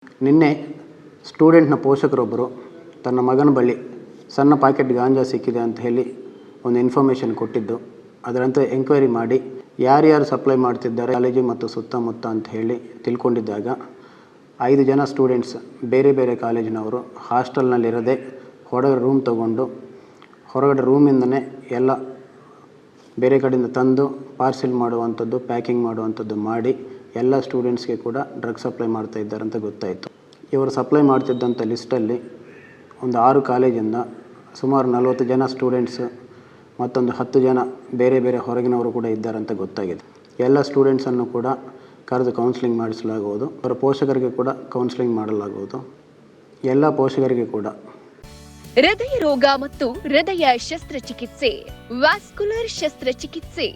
ನಿನ್ನೆ ಸ್ಟೂಡೆಂಟ್ನ ಪೋಷಕರೊಬ್ಬರು ತನ್ನ ಮಗನ ಬಳಿ ಸಣ್ಣ ಪ್ಯಾಕೆಟ್ ಗಾಂಜಾ ಸಿಕ್ಕಿದೆ ಅಂತ ಹೇಳಿ ಒಂದು ಇನ್ಫಾರ್ಮೇಷನ್ ಕೊಟ್ಟಿದ್ದು, ಅದರಂತೆ ಎಂಕ್ವೈರಿ ಮಾಡಿ ಯಾರ್ಯಾರು ಸಪ್ಲೈ ಮಾಡ್ತಿದ್ದಾರೆ ಕಾಲೇಜು ಮತ್ತು ಸುತ್ತಮುತ್ತ ಅಂತ ಹೇಳಿ ತಿಳ್ಕೊಂಡಿದ್ದಾಗ 5 ಜನ ಸ್ಟೂಡೆಂಟ್ಸ್ ಬೇರೆ ಬೇರೆ ಕಾಲೇಜಿನವರು ಹಾಸ್ಟೆಲ್ನಲ್ಲಿರದೆ ಹೊರಗಡೆ ರೂಮ್ ತಗೊಂಡು ಹೊರಗಡೆ ರೂಮಿಂದನೇ ಎಲ್ಲ ಬೇರೆ ಕಡೆಯಿಂದ ತಂದು ಪಾರ್ಸೆಲ್ ಮಾಡುವಂಥದ್ದು, ಪ್ಯಾಕಿಂಗ್ ಮಾಡುವಂಥದ್ದು ಮಾಡಿ ಎಲ್ಲ ಸ್ಟೂಡೆಂಟ್ಸ್ಗೆ ಕೂಡ ಡ್ರಗ್ ಸಪ್ಲೈ ಮಾಡ್ತಾ ಇದ್ದಾರೆ ಅಂತ ಗೊತ್ತಾಯಿತು. ಇವರು ಸಪ್ಲೈ ಮಾಡ್ತಿದ್ದಂಥ ಲಿಸ್ಟಲ್ಲಿ ಒಂದು 6 ಕಾಲೇಜಿಂದ ಸುಮಾರು 40 ಜನ ಸ್ಟೂಡೆಂಟ್ಸ್ ಮತ್ತೊಂದು 10 ಜನ ಬೇರೆ ಬೇರೆ ಹೊರಗಿನವರು ಕೂಡ ಇದ್ದಾರೆ ಅಂತ ಗೊತ್ತಾಗಿದೆ. ಎಲ್ಲ ಸ್ಟೂಡೆಂಟ್ಸನ್ನು ಕೂಡ ಕರೆದು ಕೌನ್ಸಿಲಿಂಗ್ ಮಾಡಿಸಲಾಗುವುದು. ಅವರ ಪೋಷಕರಿಗೆ ಕೂಡ ಕೌನ್ಸಿಲಿಂಗ್ ಮಾಡಲಾಗುವುದು. ಎಲ್ಲ ಪೋಷಕರಿಗೆ ಕೂಡ ಹೃದಯ ರೋಗ ಮತ್ತು ಹೃದಯ ಶಸ್ತ್ರಚಿಕಿತ್ಸೆ, ವ್ಯಾಸ್ಕ್ಯುಲರ್ ಶಸ್ತ್ರಚಿಕಿತ್ಸೆ,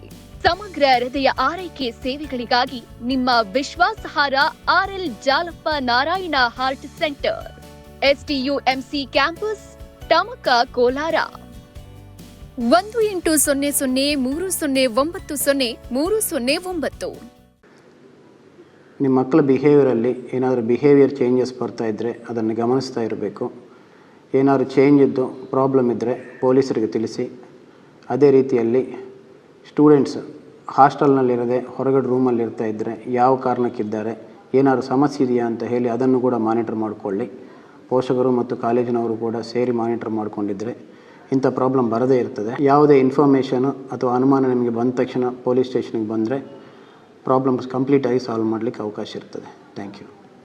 ಸಮಗ್ರ ಹೃದಯ ಆರೈಕೆ ಸೇವೆಗಳಿಗಾಗಿ ನಿಮ್ಮ ವಿಶ್ವಾಸಾರ್ಹ RL Jalappa Narayana heart centre, STUMC campus, Tamaka, Kolar. 180030090309. ನಿಮ್ಮ ಮಕ್ಕಳ ಬಿಹೇವಿಯರಲ್ಲಿ ಏನಾದರೂ ಬಿಹೇವಿಯರ್ ಚೇಂಜಸ್ ಬರ್ತಾ ಇದ್ದರೆ ಅದನ್ನು ಗಮನಿಸ್ತಾ ಇರಬೇಕು. ಏನಾದರೂ ಚೇಂಜ್ ಇದ್ದು ಪ್ರಾಬ್ಲಮ್ ಇದ್ದರೆ ಪೊಲೀಸರಿಗೆ ತಿಳಿಸಿ. ಅದೇ ರೀತಿಯಲ್ಲಿ ಸ್ಟೂಡೆಂಟ್ಸ್ ಹಾಸ್ಟೆಲ್ನಲ್ಲಿರದೆ ಹೊರಗಡೆ ರೂಮಲ್ಲಿ ಇರ್ತಾ ಇದ್ದರೆ ಯಾವ ಕಾರಣಕ್ಕಿದ್ದಾರೆ, ಏನಾದರೂ ಸಮಸ್ಯೆ ಇದೆಯಾ ಅಂತ ಹೇಳಿ ಅದನ್ನು ಕೂಡ ಮಾನಿಟರ್ ಮಾಡಿಕೊಳ್ಳಿ. ಪೋಷಕರು ಮತ್ತು ಕಾಲೇಜಿನವರು ಕೂಡ ಸೇರಿ ಮಾನಿಟರ್ ಮಾಡಿಕೊಂಡಿದ್ದರೆ ಇಂಥ ಪ್ರಾಬ್ಲಮ್ ಬರದೇ ಇರ್ತದೆ. ಯಾವುದೇ ಇನ್ಫಾರ್ಮೇಷನು ಅಥವಾ ಅನುಮಾನ ನಿಮಗೆ ಬಂದ ತಕ್ಷಣ ಪೊಲೀಸ್ ಸ್ಟೇಷನ್ಗೆ ಬಂದರೆ ಪ್ರಾಬ್ಲಮ್ಸ್ ಕಂಪ್ಲೀಟಾಗಿ ಸಾಲ್ವ್ ಮಾಡಲಿಕ್ಕೆ ಅವಕಾಶ ಇರ್ತದೆ. Thank you.